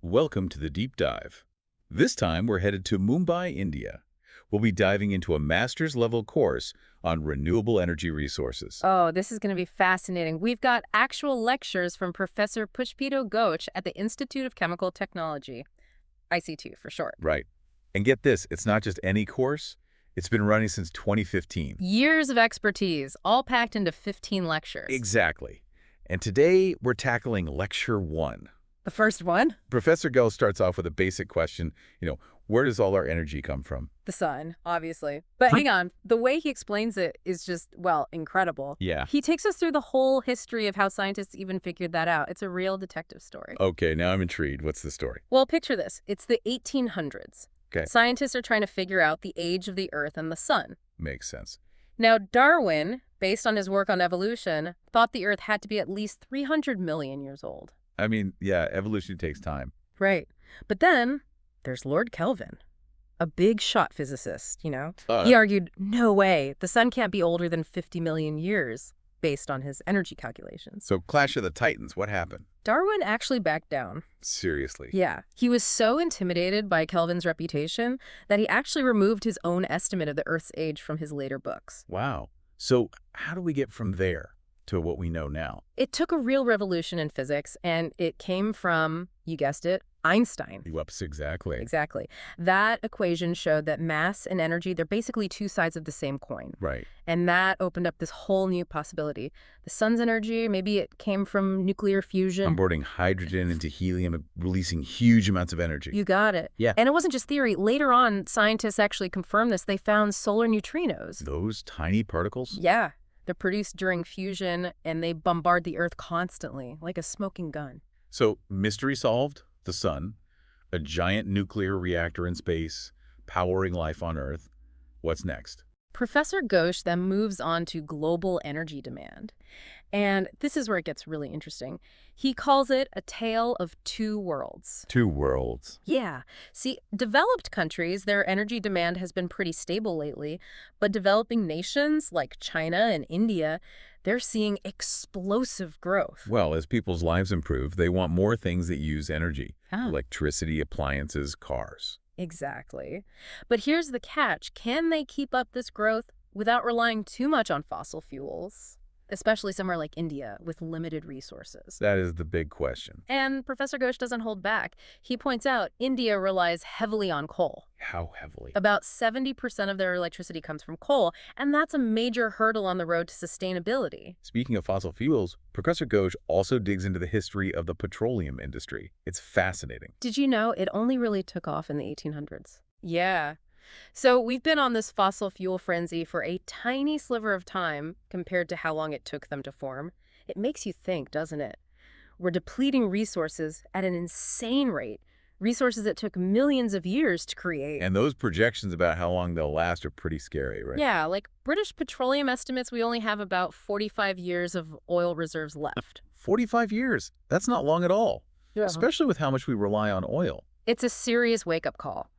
Welcome to the Deep Dive. This time we're headed to Mumbai, India. We'll be diving into a master's level course on renewable energy resources. Oh, this is going to be fascinating. We've got actual lectures from Professor Pushpito Ghosh at the Institute of Chemical Technology, ICT for short. Right. And get this, it's not just any course. It's been running since 2015. Years of expertise, all packed into 15 lectures. Exactly. And today we're tackling Lecture 1. The first one? Professor Ghosh starts off with a basic question, where does all our energy come from? The sun, obviously. But hang on, the way he explains it is just, well, incredible. Yeah. He takes us through the whole history of how scientists even figured that out. It's a real detective story. Okay, now I'm intrigued. What's the story? Well, picture this. It's the 1800s. Okay. Scientists are trying to figure out the age of the Earth and the sun. Makes sense. Now, Darwin, based on his work on evolution, thought the Earth had to be at least 300 million years old. I mean, yeah, evolution takes time. Right. But then there's Lord Kelvin, a big shot physicist, He argued, no way, the sun can't be older than 50 million years, based on his energy calculations. So Clash of the Titans, what happened? Darwin actually backed down. Seriously? Yeah. He was so intimidated by Kelvin's reputation that he actually removed his own estimate of the Earth's age from his later books. Wow. So how do we get from there to what we know now? It took a real revolution in physics, and it came from, you guessed it, Einstein. Whoops, exactly. Exactly. That equation showed that mass and energy, they're basically two sides of the same coin. Right. And that opened up this whole new possibility. The sun's energy, maybe it came from nuclear fusion. Onboarding hydrogen into helium and releasing huge amounts of energy. You got it. Yeah. And it wasn't just theory. Later on, scientists actually confirmed this. They found solar neutrinos. Those tiny particles? Yeah. They're produced during fusion, and they bombard the Earth constantly, like a smoking gun. So, mystery solved, the sun, a giant nuclear reactor in space, powering life on Earth. What's next? Professor Ghosh then moves on to global energy demand. And this is where it gets really interesting. He calls it a tale of two worlds. Two worlds. Yeah. See, developed countries, their energy demand has been pretty stable lately, but developing nations like China and India, they're seeing explosive growth. Well, as people's lives improve, they want more things that use energy. Ah. Electricity, appliances, cars. Exactly. But here's the catch. Can they keep up this growth without relying too much on fossil fuels? Especially somewhere like India with limited resources. That is the big question. And Professor Ghosh doesn't hold back. He points out India relies heavily on coal. How heavily? About 70% of their electricity comes from coal, and that's a major hurdle on the road to sustainability. Speaking of fossil fuels, Professor Ghosh also digs into the history of the petroleum industry. It's fascinating. Did you know it only really took off in the 1800s? Yeah. So we've been on this fossil fuel frenzy for a tiny sliver of time compared to how long it took them to form. It makes you think, doesn't it? We're depleting resources at an insane rate, resources that took millions of years to create. And those projections about how long they'll last are pretty scary, right? Yeah, like British Petroleum estimates we only have about 45 years of oil reserves left. 45 years. That's not long at all, especially with how much we rely on oil. It's a serious wake-up call.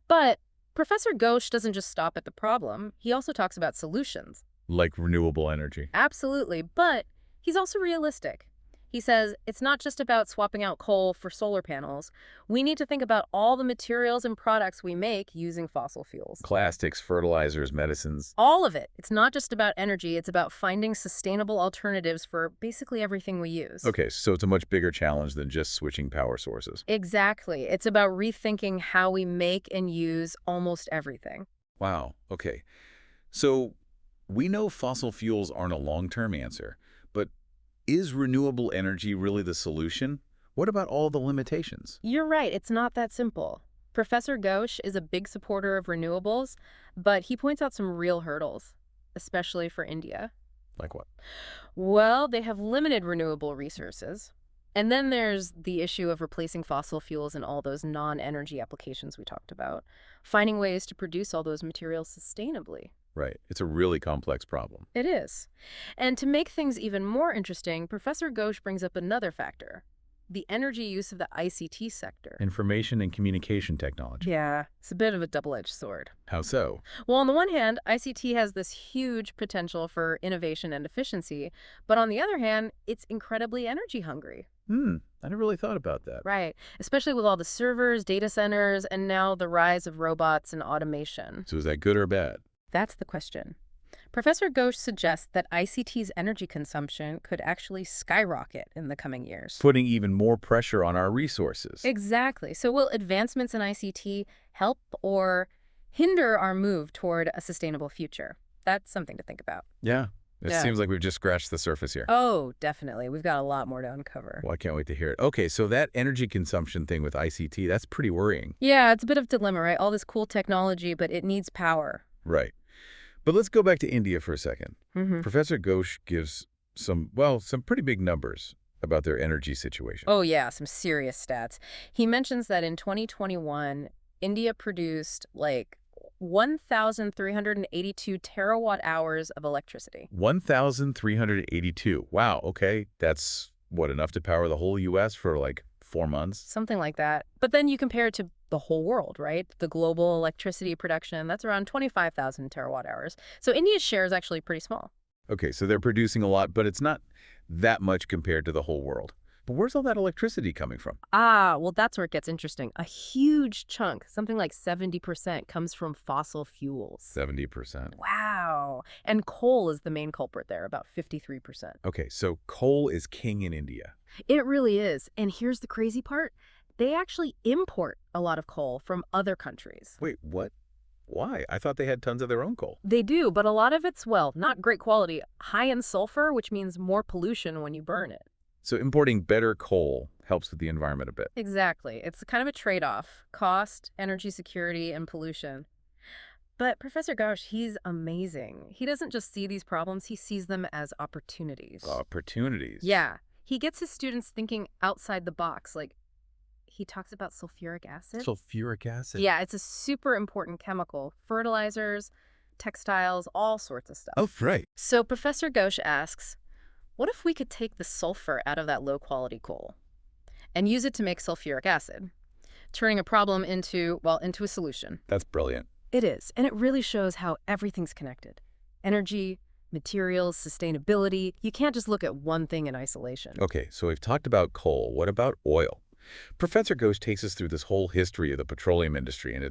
But Professor Ghosh doesn't just stop at the problem. He also talks about solutions. Like renewable energy. Absolutely, but he's also realistic. He says it's not just about swapping out coal for solar panels. We need to think about all the materials and products we make using fossil fuels. Plastics, fertilizers, medicines. All of it. It's not just about energy. It's about finding sustainable alternatives for basically everything we use. Okay, so it's a much bigger challenge than just switching power sources. Exactly. It's about rethinking how we make and use almost everything. Wow, okay. So we know fossil fuels aren't a long-term answer, but is renewable energy really the solution? What about all the limitations? You're right. It's not that simple. Professor Ghosh is a big supporter of renewables, but he points out some real hurdles, especially for India. Like what? Well, they have limited renewable resources. And then there's the issue of replacing fossil fuels in all those non-energy applications we talked about, finding ways to produce all those materials sustainably. Right. It's a really complex problem. It is. And to make things even more interesting, Professor Ghosh brings up another factor, the energy use of the ICT sector. Information and communication technology. Yeah, it's a bit of a double-edged sword. How so? Well, on the one hand, ICT has this huge potential for innovation and efficiency, but on the other hand, it's incredibly energy hungry. I never really thought about that. Right. Especially with all the servers, data centers, and now the rise of robots and automation. So is that good or bad? That's the question. Professor Ghosh suggests that ICT's energy consumption could actually skyrocket in the coming years. Putting even more pressure on our resources. Exactly. So will advancements in ICT help or hinder our move toward a sustainable future? That's something to think about. Yeah. It Yeah. seems like we've just scratched the surface here. Oh, definitely. We've got a lot more to uncover. Well, I can't wait to hear it. Okay, so that energy consumption thing with ICT, that's pretty worrying. Yeah, it's a bit of a dilemma, right? All this cool technology, but it needs power. Right. But let's go back to India for a second. Mm-hmm. Professor Ghosh gives some pretty big numbers about their energy situation. Oh, yeah, some serious stats. He mentions that in 2021, India produced like 1,382 terawatt hours of electricity. 1,382. Wow, okay. That's, enough to power the whole U.S. for like 4 months? Something like that. But then you compare it to the whole world, right? The global electricity production, that's around 25,000 terawatt hours. So India's share is actually pretty small. Okay, so they're producing a lot, but it's not that much compared to the whole world. But where's all that electricity coming from? Ah, well, that's where it gets interesting. A huge chunk, something like 70%, comes from fossil fuels. 70%. Wow. And coal is the main culprit there, about 53%. Okay, so coal is king in India. It really is. And here's the crazy part. They actually import a lot of coal from other countries. Wait, what? Why? I thought they had tons of their own coal. They do, but a lot of it's, well, not great quality, high in sulfur, which means more pollution when you burn it. So importing better coal helps with the environment a bit. Exactly. It's kind of a trade-off. Cost, energy security, and pollution. But Professor Ghosh, he's amazing. He doesn't just see these problems, he sees them as opportunities. Opportunities. Yeah. He gets his students thinking outside the box. Like, he talks about sulfuric acid. Sulfuric acid. Yeah, it's a super important chemical. Fertilizers, textiles, all sorts of stuff. Oh, right. So Professor Ghosh asks, what if we could take the sulfur out of that low-quality coal and use it to make sulfuric acid, turning a problem into a solution? That's brilliant. It is, and it really shows how everything's connected. Energy, materials, sustainability. You can't just look at one thing in isolation. Okay, so we've talked about coal. What about oil? Professor Ghosh takes us through this whole history of the petroleum industry, and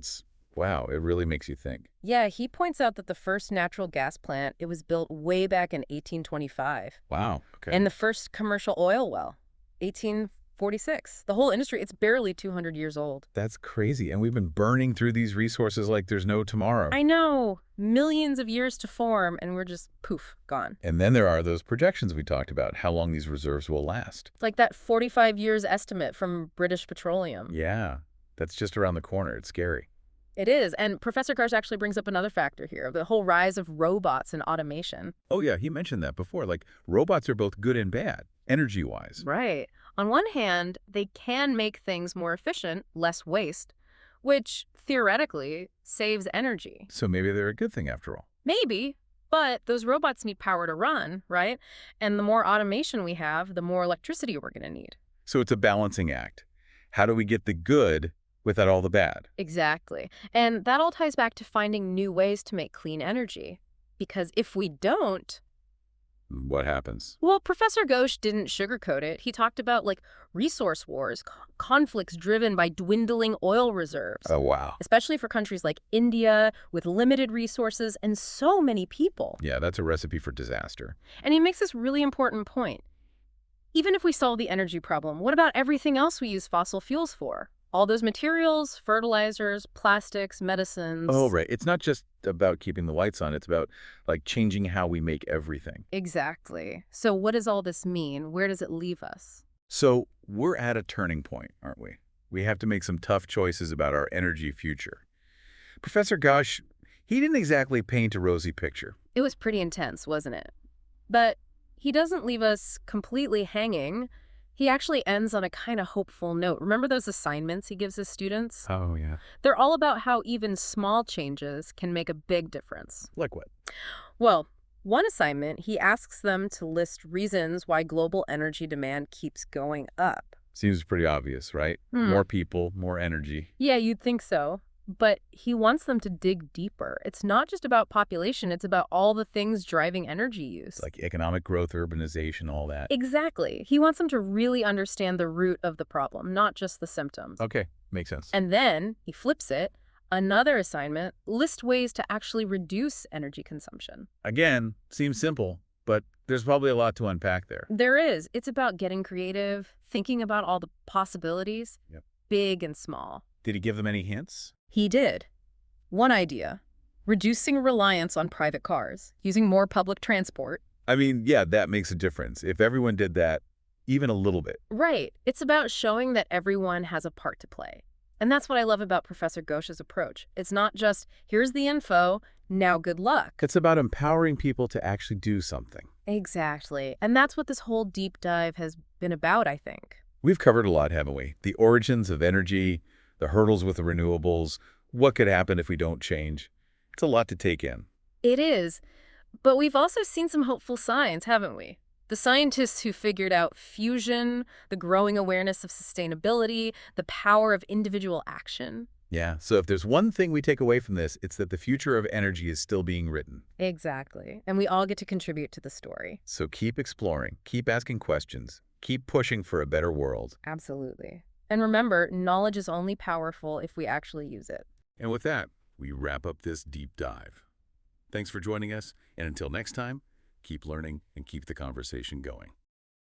wow, it really makes you think. Yeah, he points out that the first natural gas plant, it was built way back in 1825. Wow, okay. And the first commercial oil well, 1846. The whole industry, it's barely 200 years old. That's crazy, and we've been burning through these resources like there's no tomorrow. I know. Millions of years to form, and we're just, poof, gone. And then there are those projections we talked about, how long these reserves will last. Like that 45 years estimate from British Petroleum. Yeah, that's just around the corner. It's scary. It is. And Professor Ghosh actually brings up another factor here, the whole rise of robots and automation. Oh, yeah, he mentioned that before. Like, robots are both good and bad, energy-wise. Right. On one hand, they can make things more efficient, less waste, which theoretically saves energy. So maybe they're a good thing after all. Maybe, but those robots need power to run, right? And the more automation we have, the more electricity we're going to need. So it's a balancing act. How do we get the good without all the bad? Exactly. And that all ties back to finding new ways to make clean energy. Because if we don't... What happens? Well, Professor Ghosh didn't sugarcoat it. He talked about, like, resource wars, conflicts driven by dwindling oil reserves. Oh, wow. Especially for countries like India, with limited resources and so many people. Yeah, that's a recipe for disaster. And he makes this really important point. Even if we solve the energy problem, what about everything else we use fossil fuels for? All those materials, fertilizers, plastics, medicines. Oh, right. It's not just about keeping the lights on. It's about, like, changing how we make everything. Exactly. So what does all this mean? Where does it leave us? So we're at a turning point, aren't we? We have to make some tough choices about our energy future. Professor Ghosh, he didn't exactly paint a rosy picture. It was pretty intense, wasn't it? But he doesn't leave us completely hanging. He actually ends on a kind of hopeful note. Remember those assignments he gives his students? Oh, yeah. They're all about how even small changes can make a big difference. Like what? Well, one assignment, he asks them to list reasons why global energy demand keeps going up. Seems pretty obvious, right? More people, more energy. Yeah, you'd think so. But he wants them to dig deeper. It's not just about population, it's about all the things driving energy use. Like economic growth, urbanization, all that. Exactly. He wants them to really understand the root of the problem, not just the symptoms. Okay, makes sense. And then he flips it. Another assignment, list ways to actually reduce energy consumption. Again, seems simple, but there's probably a lot to unpack there. There is. It's about getting creative, thinking about all the possibilities, Yep. big and small. Did he give them any hints? He did. One idea, reducing reliance on private cars, using more public transport. I mean, yeah, that makes a difference. If everyone did that, even a little bit. Right. It's about showing that everyone has a part to play. And that's what I love about Professor Ghosh's approach. It's not just, here's the info, now good luck. It's about empowering people to actually do something. Exactly. And that's what this whole deep dive has been about, I think. We've covered a lot, haven't we? The origins of energy, the hurdles with the renewables, what could happen if we don't change. It's a lot to take in. It is. But we've also seen some hopeful signs, haven't we? The scientists who figured out fusion, the growing awareness of sustainability, the power of individual action. Yeah, so if there's one thing we take away from this, it's that the future of energy is still being written. Exactly. And we all get to contribute to the story. So keep exploring, keep asking questions, keep pushing for a better world. Absolutely. And remember, knowledge is only powerful if we actually use it. And with that, we wrap up this deep dive. Thanks for joining us, and until next time, keep learning and keep the conversation going.